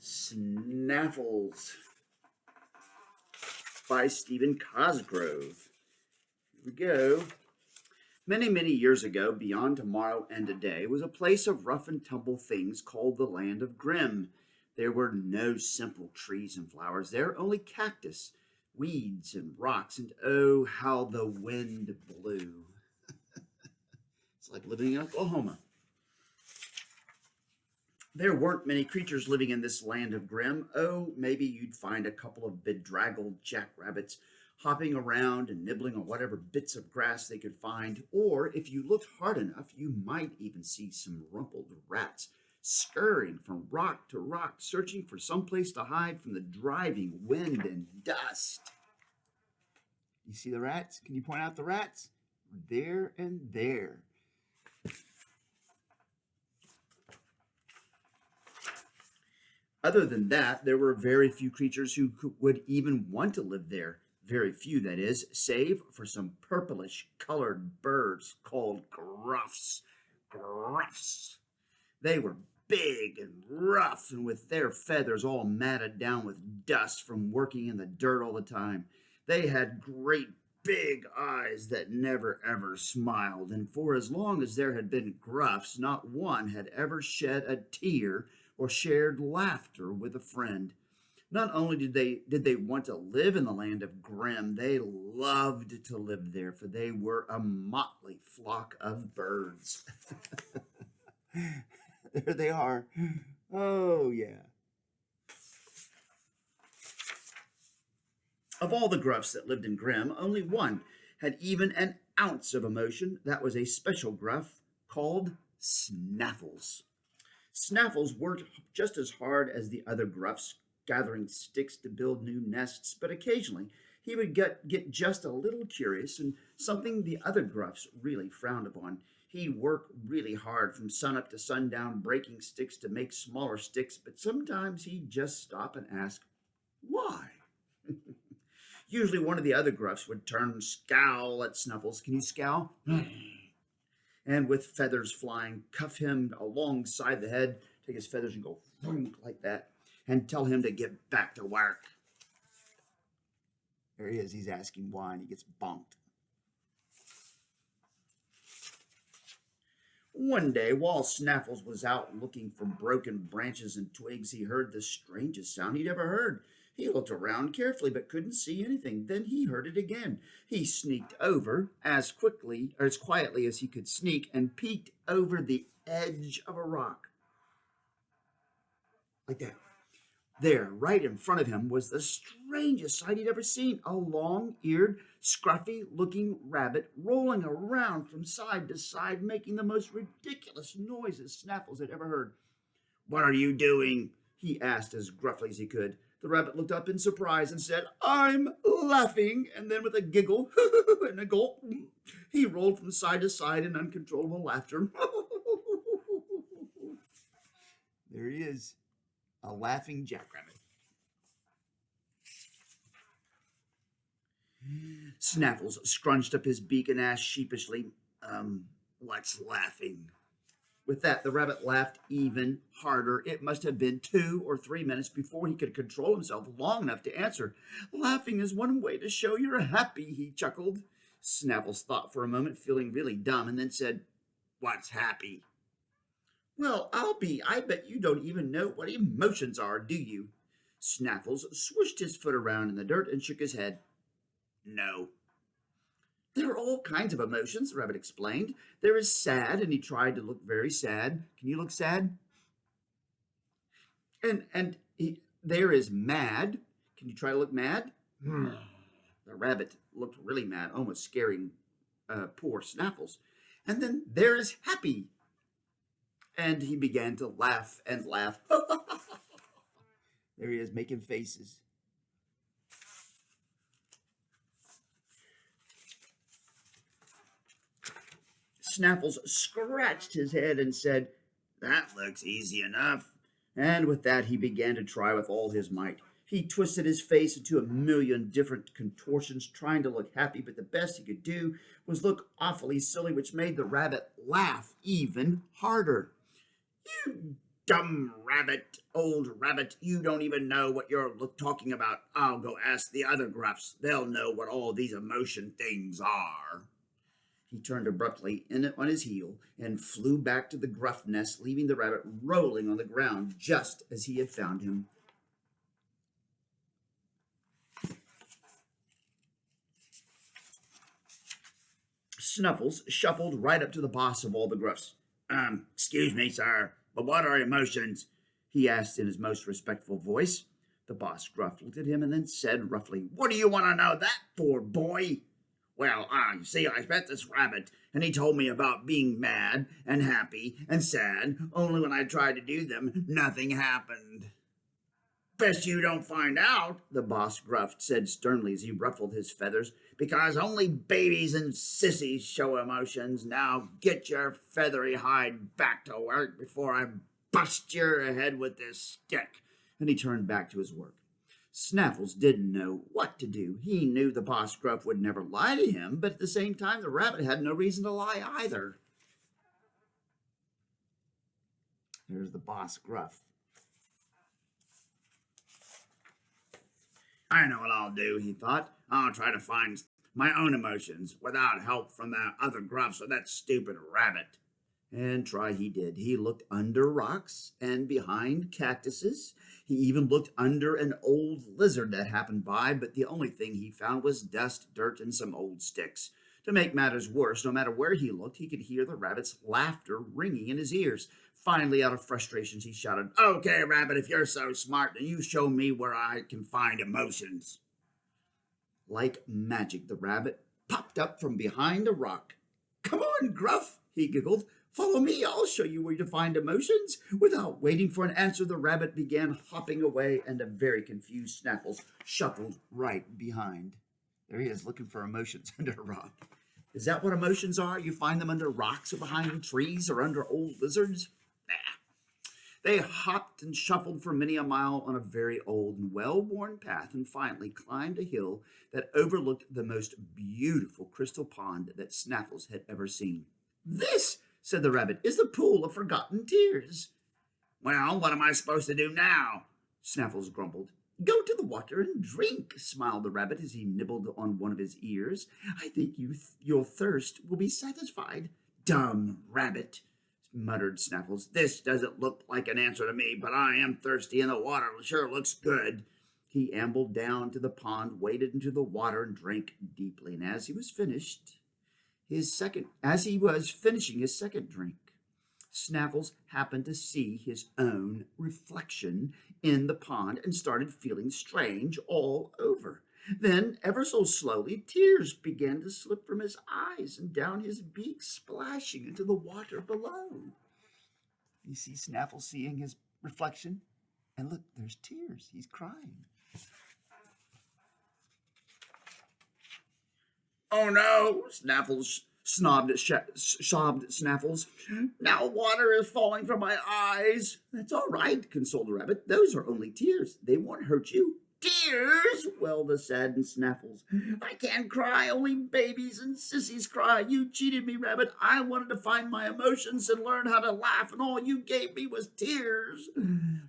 Snaffles by Stephen Cosgrove. Here we go. Many, many years ago, beyond tomorrow and today, was a place of rough and tumble things called the land of Grimm. There were no simple trees and flowers there, only cactus, weeds, and rocks, and oh, how the wind blew. It's like living in Oklahoma. There weren't many creatures living in this land of Grimm. Oh, maybe you'd find a couple of bedraggled jackrabbits hopping around and nibbling on whatever bits of grass they could find. Or if you looked hard enough, you might even see some rumpled rats scurrying from rock to rock, searching for some place to hide from the driving wind and dust. You see the rats? Can you point out the rats? There and there. Other than that, there were very few creatures who would even want to live there. Very few, that is, save for some purplish colored birds called gruffs. Gruffs. They were big and rough, and with their feathers all matted down with dust from working in the dirt all the time. They had great big eyes that never ever smiled, and for as long as there had been gruffs, not one had ever shed a tear or shared laughter with a friend. Not only did they want to live in the land of Grimm, they loved to live there, for they were a motley flock of birds. There they are. Oh, yeah. Of all the gruffs that lived in Grimm, only one had even an ounce of emotion. That was a special gruff called Snaffles. Snaffles worked just as hard as the other gruffs, gathering sticks to build new nests, but occasionally he would get just a little curious, and something the other gruffs really frowned upon. He'd work really hard from sunup to sundown, breaking sticks to make smaller sticks, but sometimes he'd just stop and ask, why? Usually one of the other gruffs would turn and scowl at Snuffles. Can you scowl? And with feathers flying, cuff him alongside the head, take his feathers and go like that, and tell him to get back to work. There he is. He's asking why, and he gets bonked. One day, while Snaffles was out looking for broken branches and twigs, he heard the strangest sound he'd ever heard. He looked around carefully but couldn't see anything. Then he heard it again. He sneaked over as quietly as he could sneak and peeked over the edge of a rock. Like that. There, right in front of him, was the strangest sight he'd ever seen. A long-eared, scruffy-looking rabbit rolling around from side to side, making the most ridiculous noises Snaffles had ever heard. "What are you doing?" he asked as gruffly as he could. The rabbit looked up in surprise and said, "I'm laughing," and then with a giggle and a gulp, he rolled from side to side in uncontrollable laughter. There he is, a laughing jackrabbit. Snaffles scrunched up his beak and asked sheepishly, what's laughing? With that, the rabbit laughed even harder. It must have been 2 or 3 minutes before he could control himself long enough to answer. "Laughing is one way to show you're happy," he chuckled. Snaffles thought for a moment, feeling really dumb, and then said, "What's happy?" "Well, I bet you don't even know what emotions are, do you?" Snaffles swished his foot around in the dirt and shook his head. "No." "There are all kinds of emotions," the rabbit explained. "There is sad," and he tried to look very sad. Can you look sad? There is mad. Can you try to look mad? The rabbit looked really mad, almost scaring poor Snaffles. And then there is happy. And he began to laugh and laugh. There he is, making faces. Snaffles scratched his head and said, "That looks easy enough." And with that, he began to try with all his might. He twisted his face into a million different contortions, trying to look happy, but the best he could do was look awfully silly, which made the rabbit laugh even harder. "You Dumb rabbit, old rabbit, you don't even know what you're talking about. I'll go ask the other gruffs. They'll know what all these emotion things are. He turned abruptly in on his heel and flew back to the gruff nest, leaving the rabbit rolling on the ground just as he had found him. Snuffles shuffled right up to the boss of all the gruffs. Excuse me, sir, but what are emotions? He asked in his most respectful voice. The boss gruff looked at him and then said roughly, What do you want to know that for, boy? Well, you see, I met this rabbit, and he told me about being mad and happy and sad, only when I tried to do them, nothing happened. Best you don't find out, the boss gruff said sternly as he ruffled his feathers, because only babies and sissies show emotions. Now get your feathery hide back to work before I bust your head with this stick. And he turned back to his work. Snaffles didn't know what to do. He knew the boss gruff would never lie to him, but at the same time, the rabbit had no reason to lie either. There's the boss gruff. I know what I'll do, he thought. I'll try to find my own emotions without help from the other gruffs or that stupid rabbit. And try he did. He looked under rocks and behind cactuses. He even looked under an old lizard that happened by, but the only thing he found was dust, dirt, and some old sticks. To make matters worse, no matter where he looked, he could hear the rabbit's laughter ringing in his ears. Finally, out of frustration, he shouted, Okay, rabbit, if you're so smart, then you show me where I can find emotions. Like magic, the rabbit popped up from behind a rock. Come on, Gruff, he giggled. Follow me, I'll show you where to find emotions. Without waiting for an answer, the rabbit began hopping away, and a very confused Snaffles shuffled right behind. There he is, looking for emotions under a rock. Is that what emotions are? You find them under rocks or behind trees or under old lizards? Nah. They hopped and shuffled for many a mile on a very old and well-worn path and finally climbed a hill that overlooked the most beautiful crystal pond that Snaffles had ever seen. This, said the rabbit, is the pool of forgotten tears. Well, what am I supposed to do now? Snaffles grumbled. Go to the water and drink, smiled the rabbit as he nibbled on one of his ears. I think your thirst will be satisfied. Dumb rabbit, muttered Snaffles. This doesn't look like an answer to me, but I am thirsty and the water sure looks good. He ambled down to the pond, waded into the water, and drank deeply. And as he was finishing his second drink, Snaffles happened to see his own reflection in the pond and started feeling strange all over. Then, ever so slowly, tears began to slip from his eyes and down his beak, splashing into the water below. You see Snaffles seeing his reflection? And look, there's tears. He's crying. Oh no, Snaffles sobbed Snaffles. Now water is falling from my eyes. That's all right, consoled the rabbit. Those are only tears. They won't hurt you. Tears, wailed the saddened Snaffles. I can't cry. Only babies and sissies cry. You cheated me, rabbit. I wanted to find my emotions and learn how to laugh, and all you gave me was tears.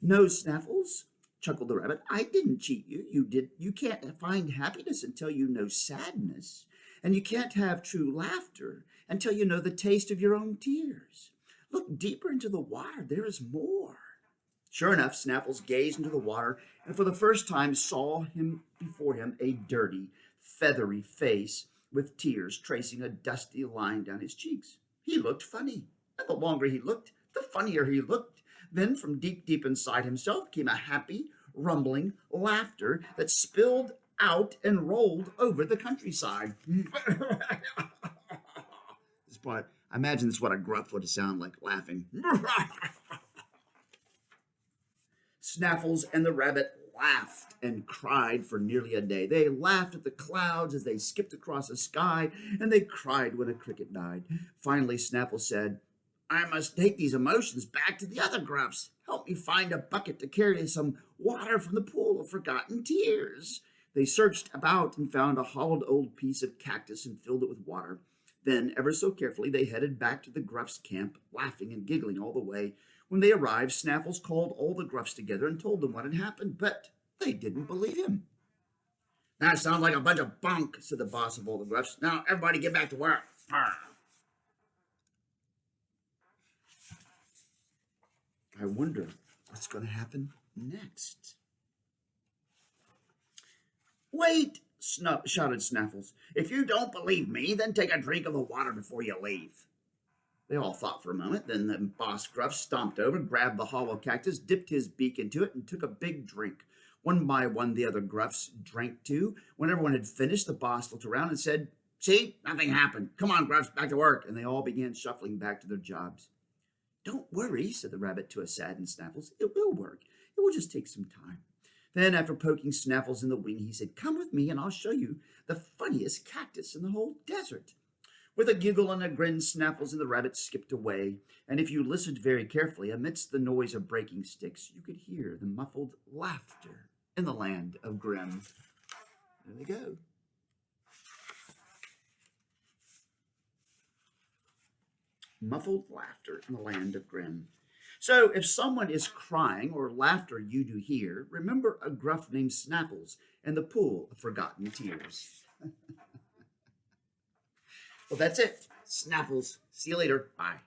No, Snaffles, chuckled the rabbit. I didn't cheat you. You can't find happiness until you know sadness. And you can't have true laughter until you know the taste of your own tears. Look deeper into the water. There is more. Sure enough, Snaffles gazed into the water and for the first time saw before him a dirty, feathery face with tears tracing a dusty line down his cheeks. He looked funny, and the longer he looked, the funnier he looked. Then from deep, deep inside himself came a happy, rumbling laughter that spilled out and rolled over the countryside. I imagine this is what a gruff would sound like, laughing. Snaffles and the rabbit laughed and cried for nearly a day. They laughed at the clouds as they skipped across the sky, and they cried when a cricket died. Finally, Snaffles said, I must take these emotions back to the other gruffs. Help me find a bucket to carry some water from the pool of forgotten tears. They searched about and found a hollowed old piece of cactus and filled it with water. Then, ever so carefully, they headed back to the gruff's camp, laughing and giggling all the way. When they arrived, Snaffles called all the Gruffs together and told them what had happened, but they didn't believe him. "That sounds like a bunch of bunk," said the boss of all the Gruffs. "Now, everybody get back to work." I wonder what's going to happen next. "Wait!" shouted Snaffles. "If you don't believe me, then take a drink of the water before you leave." They all thought for a moment. Then the boss Gruff stomped over, grabbed the hollow cactus, dipped his beak into it, and took a big drink. One by one, the other Gruffs drank too. When everyone had finished, the boss looked around and said, "See, nothing happened. Come on, Gruffs, back to work." And they all began shuffling back to their jobs. "Don't worry," said the rabbit to a saddened Snaffles. "It will work. It will just take some time." Then, after poking Snaffles in the wing, he said, "Come with me and I'll show you the funniest cactus in the whole desert." With a giggle and a grin, Snaffles and the rabbit skipped away, and if you listened very carefully, amidst the noise of breaking sticks, you could hear the muffled laughter in the land of Grimm. There they go. Muffled laughter in the land of Grimm. So, if someone is crying or laughter you do hear, remember a Gruff named Snaffles and the pool of forgotten tears. Well, that's it. Snaffles. See you later. Bye.